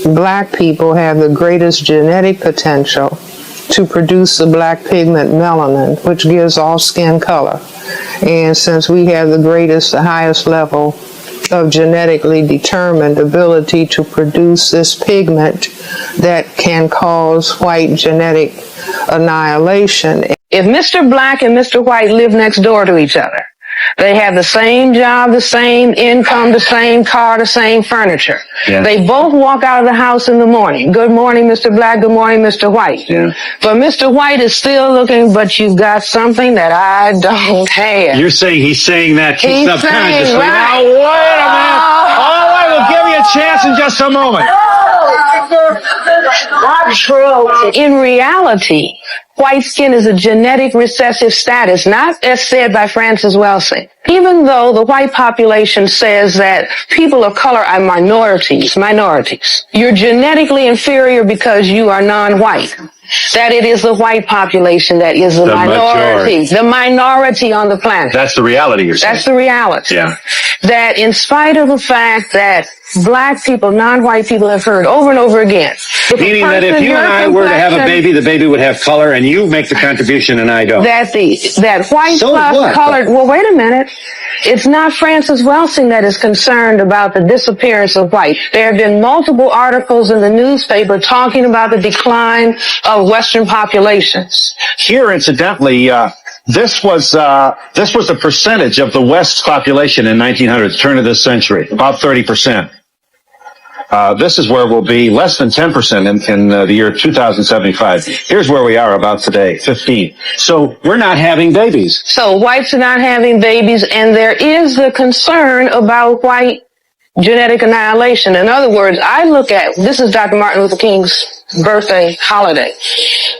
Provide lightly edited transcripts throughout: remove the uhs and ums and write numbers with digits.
black people have the greatest genetic potential to produce the black pigment melanin, which gives all skin color. And since we have the highest level of genetically determined ability to produce this pigment that can cause white genetic annihilation. If Mr. Black and Mr. White live next door to each other, they have the same job, the same income, the same car, the same furniture. Yeah. They both walk out of the house in the morning. Good morning, Mr. Black. Good morning, Mr. White. Yeah. But Mr. White is still looking, but you've got something that I don't have. You're saying he's saying that he's subconsciously. Saying, right. Now, wait a minute. All right, we'll give you a chance in just a moment. Not true. In reality, white skin is a genetic recessive status, not as said by Francis Welsing. Even though the white population says that people of color are minorities, you're genetically inferior because you are non-white. That it is the white population that is the minority, the minority on the planet. That's the reality you're saying. That's the reality. Yeah. That in spite of the fact that black people, non-white people have heard over and over again. Meaning that if you and I were to have a baby, the baby would have color, and you make the contribution and I don't. That white plus colored, well, wait a minute. It's not Francis Welsing that is concerned about the disappearance of white. There have been multiple articles in the newspaper talking about the decline of Western populations. Here, incidentally, this was the percentage of the West's population in 1900, turn of this century, about 30%. This is where we'll be less than 10% in the year 2075. Here's where we are about today, 15. So we're not having babies. So whites are not having babies, and there is the concern about white genetic annihilation. In other words, I look at, this is Dr. Martin Luther King's birthday holiday,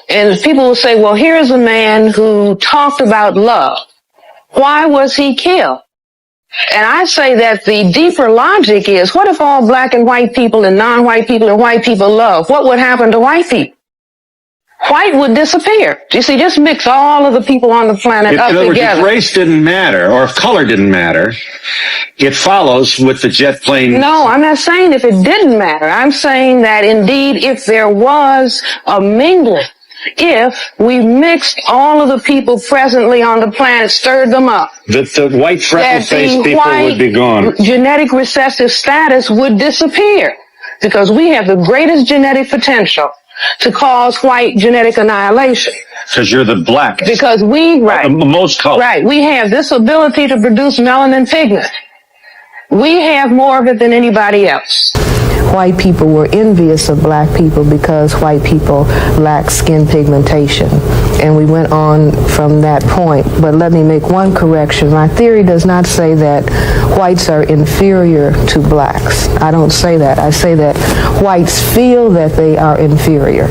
and people will say, well, here's a man who talked about love. Why was he killed? And I say that the deeper logic is, what if all black and white people and non-white people and white people love? What would happen to white people? White would disappear. You see, just mix all of the people on the planet up together. In other words, if race didn't matter, or if color didn't matter, it follows with the jet plane. No, I'm not saying if it didn't matter. I'm saying that indeed, if there was a mingling, if we mixed all of the people presently on the planet, stirred them up, the white freckle-faced people would be gone. Genetic recessive status would disappear, because we have the greatest genetic potential to cause white genetic annihilation. Because you're the blackest. Because most color. Right. We have this ability to produce melanin pigment. We have more of it than anybody else. White people were envious of black people because white people lack skin pigmentation. And we went on from that point. But let me make one correction. My theory does not say that whites are inferior to blacks. I don't say that. I say that whites feel that they are inferior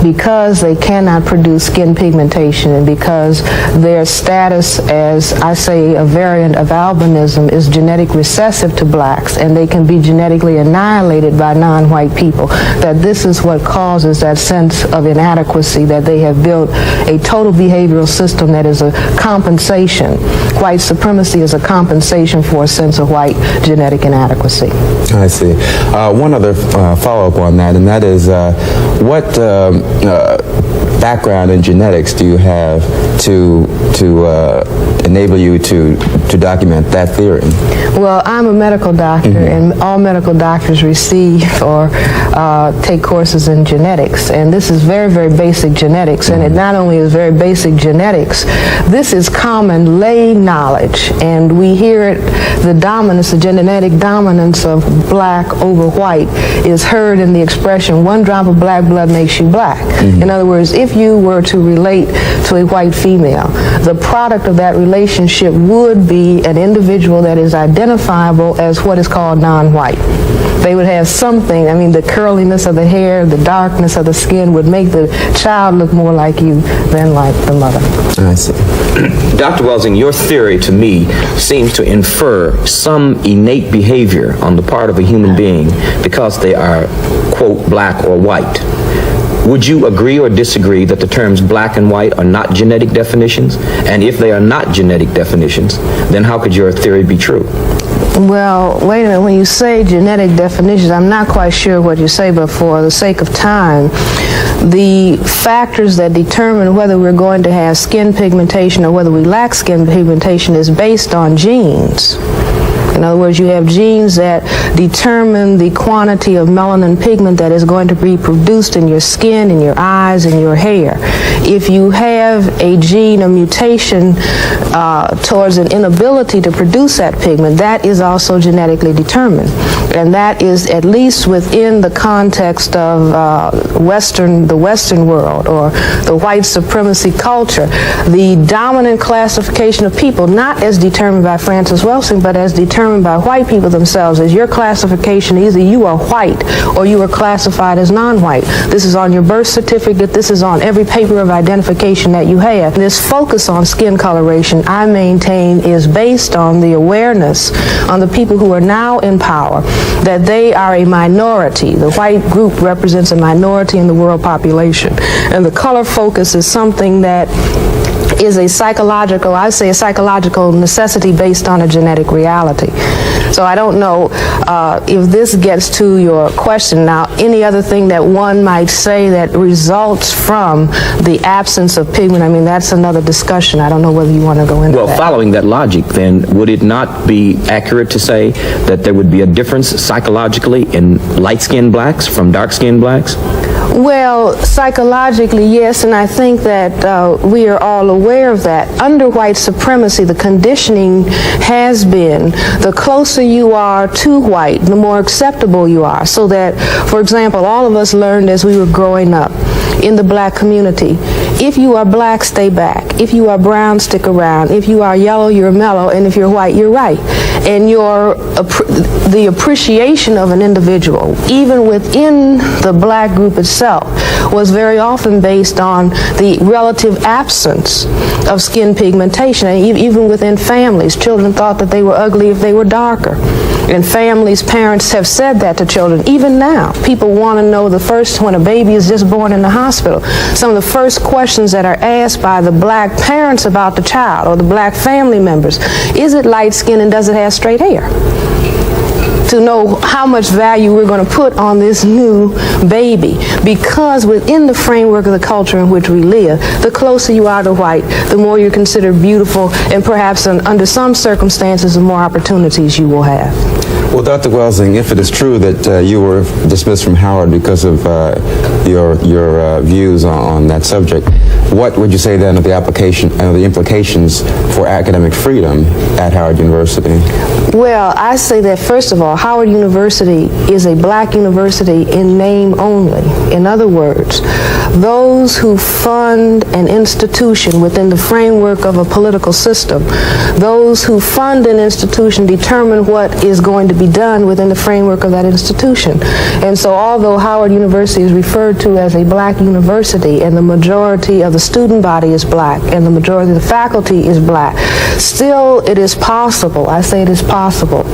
because they cannot produce skin pigmentation, and because their status as, I say, a variant of albinism is genetic recessive to blacks, and they can be genetically annihilated by non-white people, that this is what causes that sense of inadequacy, that they have built a total behavioral system that is a compensation. White supremacy is a compensation for a sense of white genetic inadequacy. I see. One other follow-up on that, and that is what background in genetics do you have to enable you to document that theory? Well, I'm a medical doctor, and all medical doctors receive or take courses in genetics, and this is very, very basic genetics, and it not only is very basic genetics, this is common lay knowledge, and we hear it, the dominance, the genetic dominance of black over white is heard in the expression, one drop of black blood makes you black. In other words, if you were to relate to a white female, the product of that relationship would be an individual that is identifiable as what is called non-white. They would have something, I mean, the curliness of the hair, the darkness of the skin would make the child look more like you than like the mother. I see. Dr. Welsing, your theory to me seems to infer some innate behavior on the part of a human being because they are, quote, black or white. Would you agree or disagree that the terms black and white are not genetic definitions? And if they are not genetic definitions, then how could your theory be true? Well, wait a minute. When you say genetic definitions, I'm not quite sure what you say, but for the sake of time, the factors that determine whether we're going to have skin pigmentation or whether we lack skin pigmentation is based on genes. In other words, you have genes that determine the quantity of melanin pigment that is going to be produced in your skin, in your eyes, in your hair. If you have a gene, a mutation towards an inability to produce that pigment, that is also genetically determined. And that is at least within the context of the Western world or the white supremacy culture. The dominant classification of people, not as determined by Francis Welsing, but as determined by white people themselves, is your classification. Either you are white or you are classified as non-white. This is on your birth certificate. This is on every paper of identification that you have. This focus on skin coloration, I maintain, is based on the awareness on the people who are now in power that they are a minority. The white group represents a minority in the world population. And the color focus is something that is a psychological, I say a psychological necessity based on a genetic reality. So I don't know if this gets to your question. Now, any other thing that one might say that results from the absence of pigment, I mean, that's another discussion. I don't know whether you want to go into that. Well, following that logic, then, would it not be accurate to say that there would be a difference psychologically in light-skinned blacks from dark-skinned blacks? Well, psychologically, yes, and I think that we are all aware of that. Under white supremacy, the conditioning has been the closer you are to white, the more acceptable you are. So that, for example, all of us learned as we were growing up in the black community, if you are black, stay back. If you are brown, stick around. If you are yellow, you're mellow, and if you're white, you're right. And the appreciation of an individual, even within the black group itself, was very often based on the relative absence of skin pigmentation. And even within families, children thought that they were ugly if they were darker. And families, parents have said that to children. Even now, people want to know when a baby is just born in the hospital, some of the first questions that are asked by the black parents about the child or the black family members, is it light skin and does it have straight hair? To know how much value we're going to put on this new baby, because within the framework of the culture in which we live, the closer you are to white, the more you're considered beautiful, and perhaps under some circumstances, the more opportunities you will have. Well, Dr. Welsing, if it is true that you were dismissed from Howard because of your views on that subject, what would you say then of the application and the implications for academic freedom at Howard University? Well, I say that first of all, Howard University is a black university in name only. In other words, those who fund an institution within the framework of a political system, those who fund an institution determine what is going to be done within the framework of that institution. And so although Howard University is referred to as a black university and the majority of the student body is black and the majority of the faculty is black, still it is possible, I say it is possible,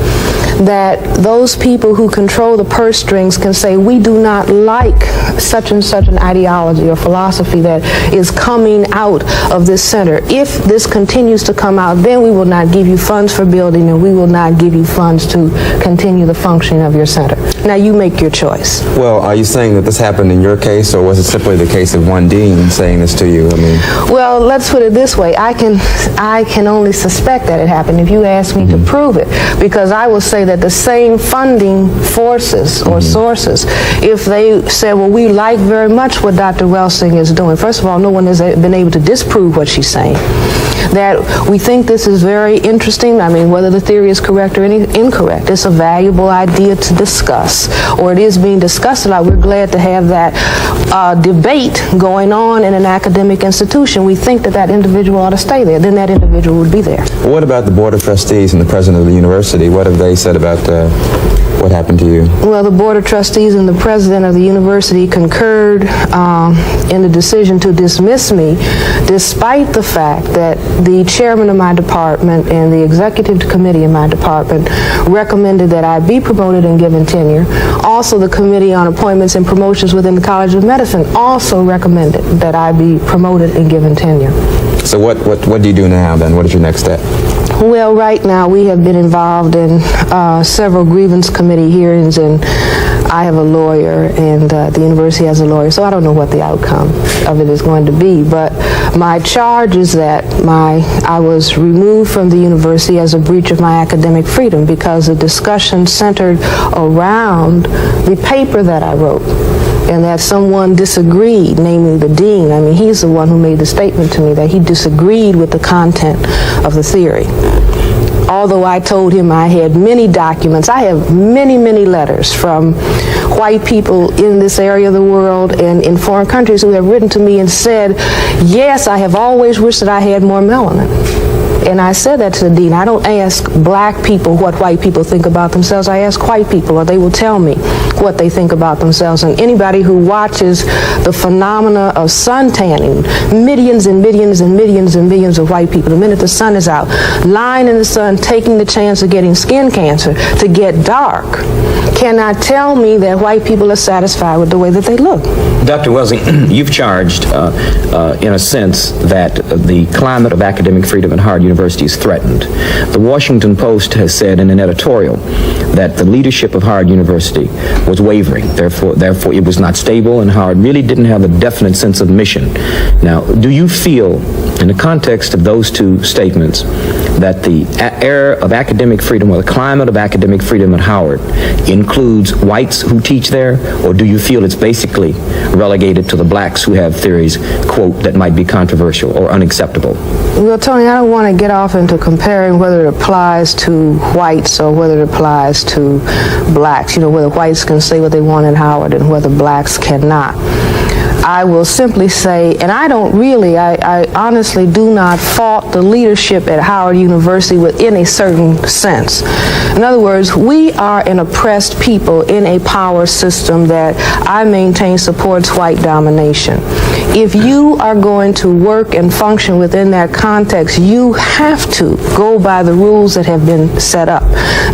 that those people who control the purse strings can say, we do not like such and such an ideology or philosophy that is coming out of this center. If this continues to come out, then we will not give you funds for building and we will not give you funds to continue the functioning of your center. Now you make your choice. Well, are you saying that this happened in your case, or was it simply the case of one dean saying this to you? I mean, well, let's put it this way. I can only suspect that it happened if you ask me to prove it, because I will say that the same funding forces or sources, if they said, well, we like very much what Dr. Welsing is doing. First of all, no one has been able to disprove what she's saying. That we think this is very interesting. I mean, whether the theory is correct or incorrect, it's a valuable idea to discuss, or it is being discussed a lot. We're glad to have that debate going on in an academic institution. We think that that individual ought to stay there. Then that individual would be there. what about the Board of Trustees and the President of the University? What have they said about what happened to you? Well, the Board of Trustees and the President of the University concurred in the decision to dismiss me, despite the fact that the chairman of my department and the executive committee in my department recommended that I be promoted and given tenure. Also, the Committee on Appointments and Promotions within the College of Medicine also recommended that I be promoted and given tenure. So what do you do now then? What is your next step? Well, right now we have been involved in several grievance committee hearings, and I have a lawyer, and the university has a lawyer, so I don't know what the outcome of it is going to be. But my charge is that I was removed from the university as a breach of my academic freedom because the discussion centered around the paper that I wrote, and that someone disagreed, namely the dean. I mean, he's the one who made the statement to me that he disagreed with the content of the theory. Although I told him I had many documents, I have many, many letters from white people in this area of the world and in foreign countries who have written to me and said, yes, I have always wished that I had more melanin. And I said that to the dean. I don't ask black people what white people think about themselves. I ask white people, or they will tell me what they think about themselves. And anybody who watches the phenomena of sun tanning, millions and millions and millions and millions of white people, the minute the sun is out, lying in the sun, taking the chance of getting skin cancer to get dark, cannot tell me that white people are satisfied with the way that they look. Dr. Welsing, you've charged, in a sense, that the climate of academic freedom at Howard University is threatened. The Washington Post has said in an editorial that the leadership of Howard University was wavering. Therefore, it was not stable, and Howard really didn't have a definite sense of mission. Now, do you feel, in the context of those two statements, that the era of academic freedom, or the climate of academic freedom at Howard, includes whites who teach there, or do you feel it's basically relegated to the blacks who have theories, quote, that might be controversial or unacceptable? Well, Tony, I don't want to get off into comparing whether it applies to whites or whether it applies to blacks, you know, whether whites can say what they want at Howard and whether blacks cannot. I will simply say, and I honestly do not fault the leadership at Howard University within a certain sense. In other words, we are an oppressed people in a power system that I maintain supports white domination. If you are going to work and function within that context, you have to go by the rules that have been set up.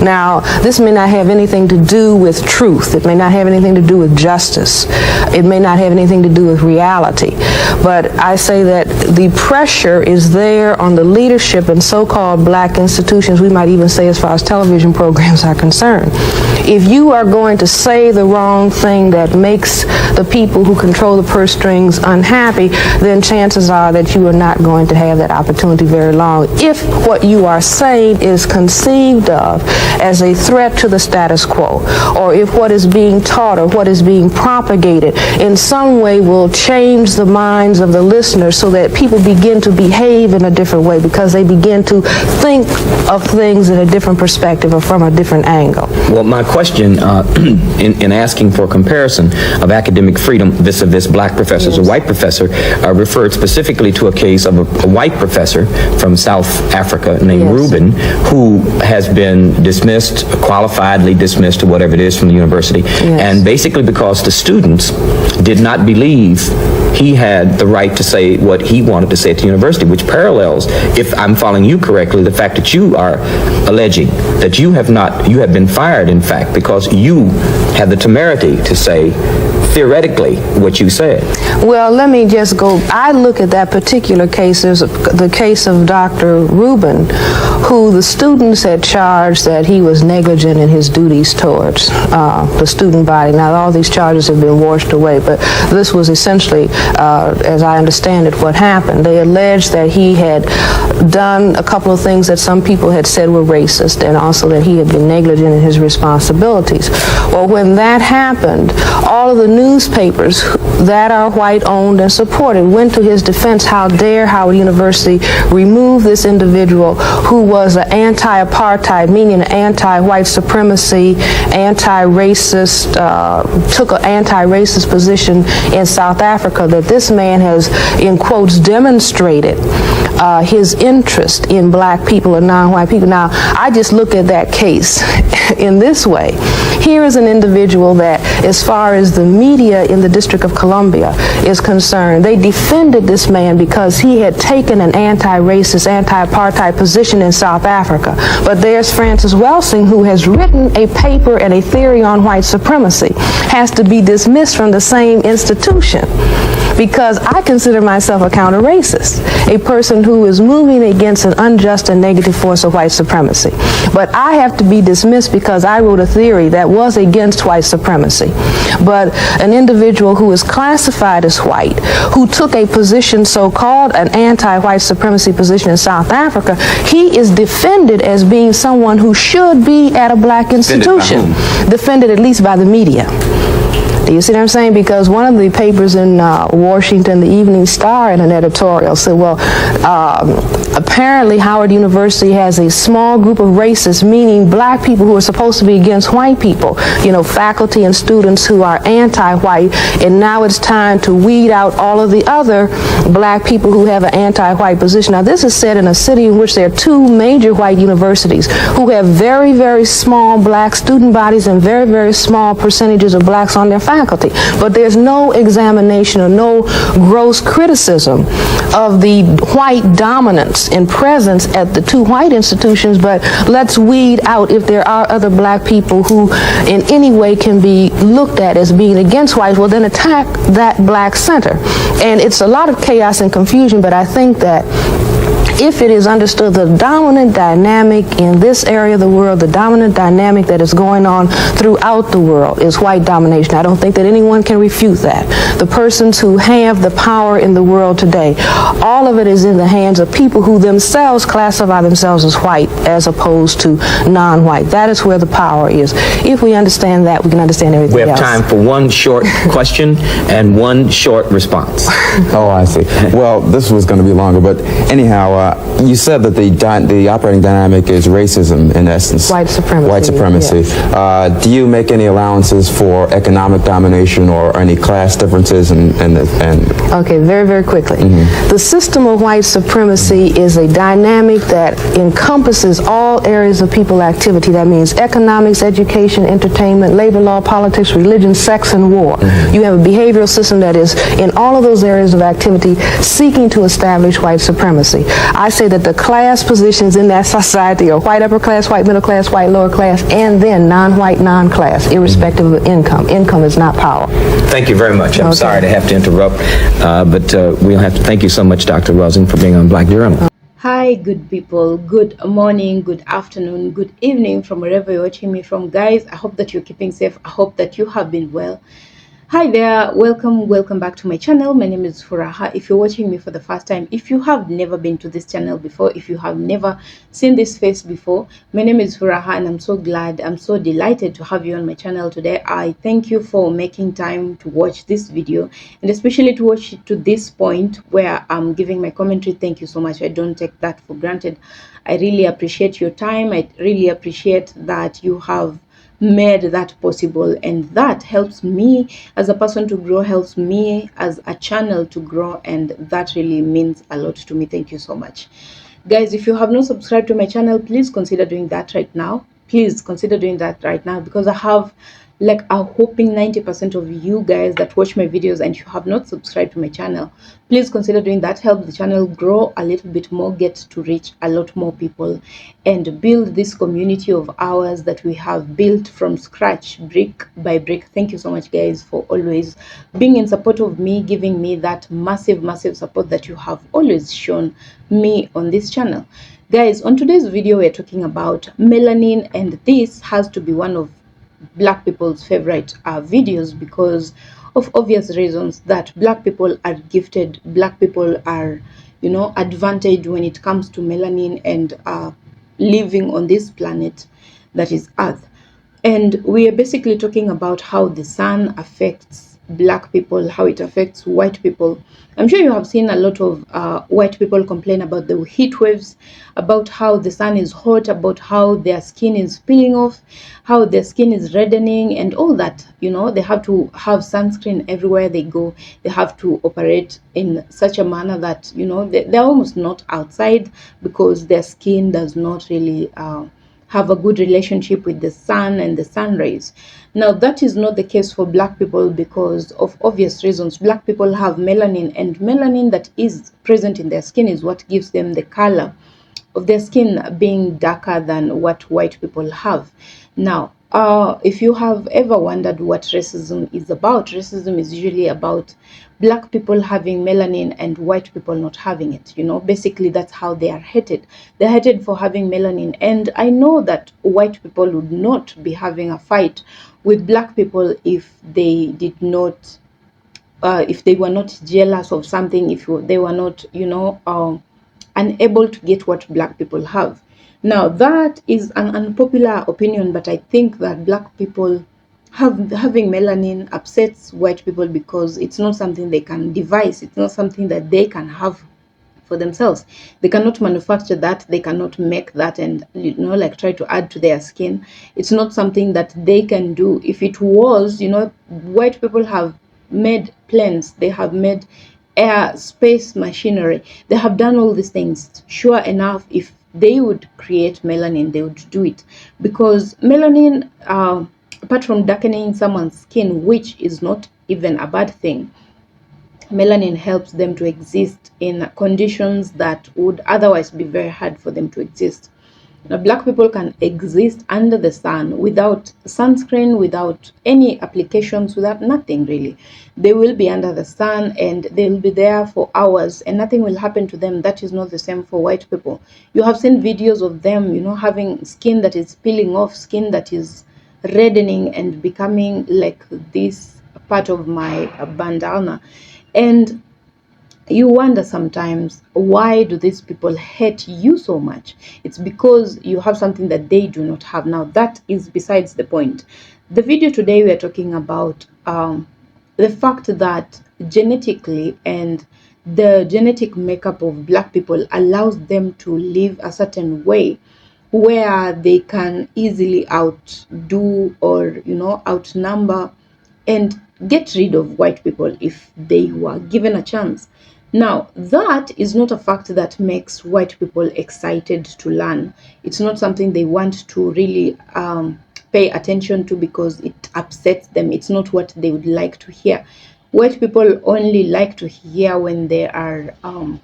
Now, this may not have anything to do with truth. It may not have anything to do with justice. It may not have anything to do with reality. But I say that the pressure is there on the leadership in so-called black institutions, we might even say as far as television programs are concerned. If you are going to say the wrong thing that makes the people who control the purse strings unhappy, then chances are that you are not going to have that opportunity very long. If what you are saying is conceived of as a threat to the status quo, or if what is being taught or what is being propagated in some way will change the minds of the listeners so that people begin to behave in a different way because they begin to think of things in a different perspective or from a different angle. Well, my question in asking for comparison of academic freedom vis-a-vis black professors, yes, or white professor, referred specifically to a case of a white professor from South Africa named, yes, Rubin, who has been dismissed, qualifiedly dismissed, or whatever it is, from the university, yes, and basically because the students did not believe he had the right to say what he wanted to say at the university, which parallels, if I'm following you correctly, the fact that you are alleging that you have been fired, in fact, because you had the temerity to say theoretically what you said. Well, let me just go, I look at that particular case as the case of Dr. Rubin, who the students had charged that he was negligent in his duties towards the student body. Now, all these charges have been washed away, but this was essentially, as I understand it, what happened. They alleged that he had done a couple of things that some people had said were racist, and also that he had been negligent in his responsibilities. Well, when that happened, all of the newspapers that are white-owned and supported went to his defense. How dare Howard University remove this individual who was an anti-apartheid, meaning an anti-white supremacy, anti-racist, took an anti-racist position in South Africa, that this man has, in quotes, demonstrated his interest in black people and non-white people. Now, I just look at that case in this way. Here is an individual that, as far as the media in the District of Columbia is concerned, they defended this man because he had taken an anti-racist, anti-apartheid position in South Africa. But there's Francis Welsing, who has written a paper and a theory on white supremacy, has to be dismissed from the same institution because I consider myself a counter-racist, a person who is moving against an unjust and negative force of white supremacy. But I have to be dismissed because I wrote a theory that was against white supremacy. But an individual who is classified as white, who took a position, so-called an anti-white supremacy position in South Africa, he is defended as being someone who should be at a black institution. Defended at least by the media. Do you see what I'm saying? Because one of the papers in Washington, the Evening Star, in an editorial said, well, apparently Howard University has a small group of racists, meaning black people who are supposed to be against white people, you know, faculty and students who are anti-white, and now it's time to weed out all of the other black people who have an anti-white position. Now, this is said in a city in which there are two major white universities who have very, very small black student bodies and very, very small percentages of blacks on their faculty. But there's no examination or no gross criticism of the white dominance and presence at the two white institutions, but let's weed out if there are other black people who in any way can be looked at as being against whites, well then attack that black center. And it's a lot of chaos and confusion, but I think that if it is understood the dominant dynamic in this area of the world, the dominant dynamic that is going on throughout the world is white domination. I don't think that anyone can refute that. The persons who have the power in the world today, all of it is in the hands of people who themselves classify themselves as white as opposed to non-white. That is where the power is. If we understand that, we can understand everything else. We have time for one short question and one short response. Oh, I see. Well, this was going to be longer, but anyhow, you said that the operating dynamic is racism in essence. White supremacy. White supremacy. Yes. Do you make any allowances for economic domination or any class differences? Okay, very, very quickly. The system of white supremacy is a dynamic that encompasses all areas of people activity. That means economics, education, entertainment, labor law, politics, religion, sex, and war. You have a behavioral system that is in all of those areas of activity seeking to establish white supremacy. I say that the class positions in that society are white upper class, white middle class, white lower class, and then non-white, non-class, irrespective of income. Income is not power. Thank you very much. I'm sorry to have to interrupt, but we'll have to thank you so much, Dr. Welsing, for being on Black Journal. Hi, good people. Good morning, good afternoon, good evening from wherever you're watching me from. Guys, I hope that you're keeping safe. I hope that you have been well. Hi there, welcome back to my channel. My name is Furaha. If you're watching me for the first time, if you have never been to this channel before, if you have never seen this face before, my name is Furaha, and I'm so glad, I'm so delighted to have you on my channel today. I thank you for making time to watch this video, and especially to watch it to this point where I'm giving my commentary. Thank you so much. I don't take that for granted. I really appreciate your time. I really appreciate that you have made that possible, and that helps me as a person to grow, helps me as a channel to grow, and that really means a lot to me. Thank you so much. Guys, if you have not subscribed to my channel, please consider doing that right now. Please consider doing that right now, because I have like a hoping 90% of you guys that watch my videos and you have not subscribed to my channel. Please consider doing that. Help the channel grow a little bit more, get to reach a lot more people, and build this community of ours that we have built from scratch, brick by brick. Thank you so much, guys, for always being in support of me, giving me that massive support that you have always shown me on this channel. Guys, on today's video we're talking about melanin, and this has to be one of Black people's favorite videos because of obvious reasons, that Black people are gifted, Black people are, you know, advantaged when it comes to melanin and living on this planet that is Earth. And we are basically talking about how the sun affects Black people, how it affects white people. I'm sure you have seen a lot of white people complain about the heat waves, about how the sun is hot, about how their skin is peeling off, how their skin is reddening, and all that. You know, they have to have sunscreen everywhere they go. They have to operate in such a manner that, you know, they're almost not outside because their skin does not really have a good relationship with the sun and the sun rays. Now, that is not the case for black people because of obvious reasons. Black people have melanin, and melanin that is present in their skin is what gives them the color of their skin being darker than what white people have. Now, if you have ever wondered what racism is about, racism is usually about black people having melanin and white people not having it. You know, basically that's how they are hated. They're hated for having melanin. And I know that white people would not be having a fight with black people if they did not, if they were not jealous of something, if they were not, unable to get what black people have. Now, that is an unpopular opinion, but I think that black people having melanin upsets white people because it's not something they can devise. It's not something that they can have for themselves. They cannot manufacture that. They cannot make that and, like try to add to their skin. It's not something that they can do. If it was, white people have made planes. They have made air, space machinery. They have done all these things. Sure enough, if they would create melanin, they would do it, because melanin, apart from darkening someone's skin, which is not even a bad thing, melanin helps them to exist in conditions that would otherwise be very hard for them to exist. Now, black people can exist under the sun without sunscreen, without any applications, without nothing really. They will be under the sun and they'll be there for hours and nothing will happen to them. That is not the same for white people. You have seen videos of them, having skin that is peeling off, skin that is reddening and becoming like this part of my bandana. And you wonder sometimes, why do these people hate you so much? It's because you have something that they do not have. Now, that is besides the point. The video today, we are talking about the fact that genetically and the genetic makeup of black people allows them to live a certain way where they can easily outdo or outnumber and get rid of white people if they were given a chance. Now, that is not a fact that makes white people excited to learn. It's not something they want to really pay attention to because it upsets them. It's not what they would like to hear. White people only like to hear when they are on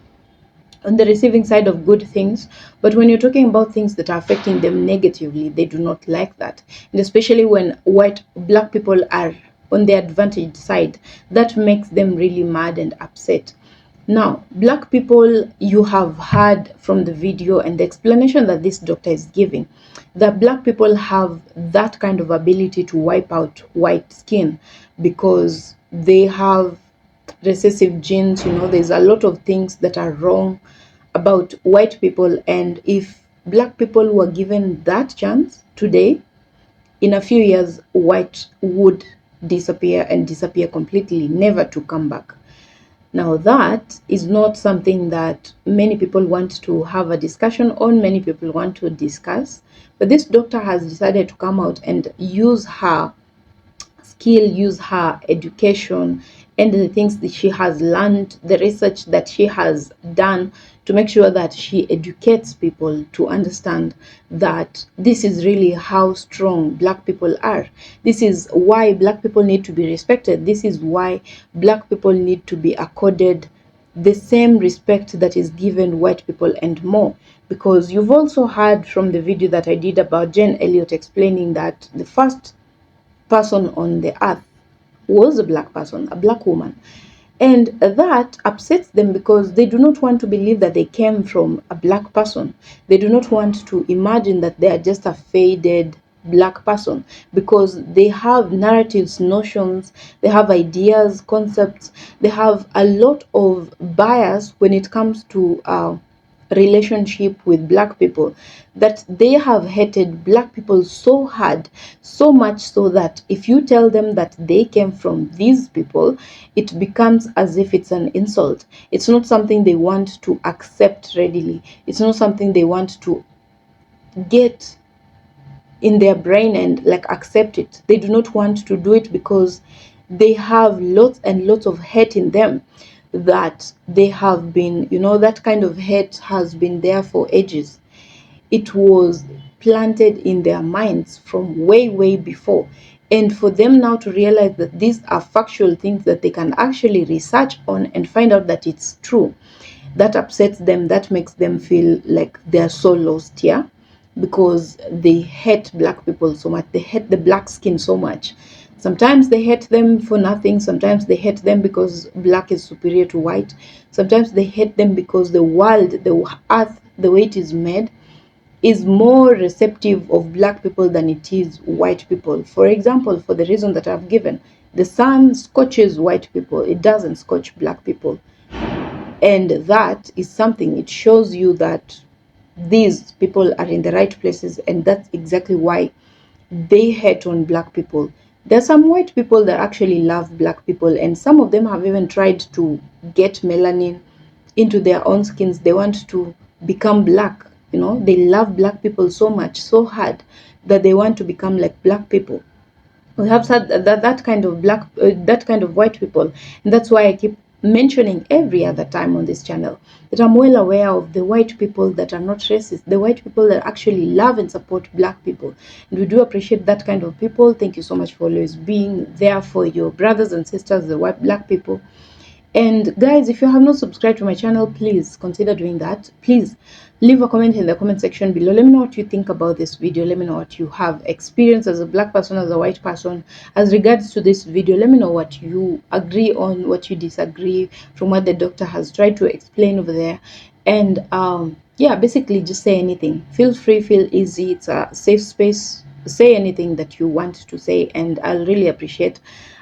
the receiving side of good things, but when you're talking about things that are affecting them negatively, they do not like that. And especially when black people are on the advantaged side, that makes them really mad and upset. Now, black people, you have heard from the video and the explanation that this doctor is giving, that black people have that kind of ability to wipe out white skin because they have recessive genes. There's a lot of things that are wrong about white people, and if black people were given that chance today, in a few years, white would disappear and disappear completely, never to come back. Now, that is not something that many people want to have a discussion on, many people want to discuss, but this doctor has decided to come out and use her skill, use her education and the things that she has learned, the research that she has done, to make sure that she educates people to understand that this is really how strong black people are. This is why black people need to be respected. This is why black people need to be accorded the same respect that is given white people and more. Because you've also heard from the video that I did about Jane Elliott explaining that the first person on the earth was a black person, a black woman. And that upsets them because they do not want to believe that they came from a black person. They do not want to imagine that they are just a faded black person, because they have narratives, notions, they have ideas, concepts, they have a lot of bias when it comes to relationship with black people, that they have hated black people so hard, so much so that if you tell them that they came from these people, it becomes as if it's an insult. It's not something they want to accept readily. It's not something they want to get in their brain and like accept it. They do not want to do it because they have lots and lots of hate in them, that they have been, that kind of hate has been there for ages. It was planted in their minds from way before. And for them now to realize that these are factual things that they can actually research on and find out that it's true, that upsets them, that makes them feel like they're so lost, yeah, because they hate black people so much, they hate the black skin so much. Sometimes they hate them for nothing, sometimes they hate them because black is superior to white, sometimes they hate them because the world, the earth, the way it is made, is more receptive of black people than it is white people. For example, for the reason that I've given, the sun scorches white people, it doesn't scorch black people. And that is something, it shows you that these people are in the right places, and that's exactly why they hate on black people. There's some white people that actually love black people, and some of them have even tried to get melanin into their own skins. They want to become black, you know, they love black people so much, so hard, that they want to become like black people. We have said that kind of that kind of white people, and that's why I keep mentioning every other time on this channel that I'm well aware of the white people that are not racist, the white people that actually love and support black people, and we do appreciate that kind of people. Thank you so much for always being there for your brothers and sisters, the white black people. And guys, if you have not subscribed to my channel, please consider doing that. Please leave a comment in the comment section below. Let me know what you think about this video. Let me know what you have experienced as a black person, as a white person, as regards to this video. Let me know what you agree on, what you disagree from what the doctor has tried to explain over there. And yeah, basically just say anything. Feel free, feel easy. It's a safe space. Say anything that you want to say, and I'll really appreciate.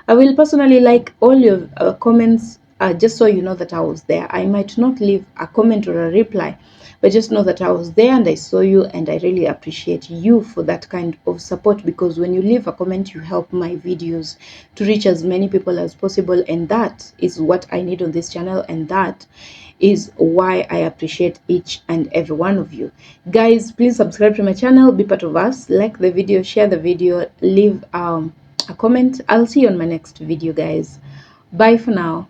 I will personally like all your comments, just so you know that I was there. I might not leave a comment or a reply, but just know that I was there and I saw you, and I really appreciate you for that kind of support, because when you leave a comment, you help my videos to reach as many people as possible, and that is what I need on this channel, and that is why I appreciate each and every one of you. Guys, please subscribe to my channel, be part of us, like the video, share the video, leave a comment. I'll see you on my next video, guys. Bye for now.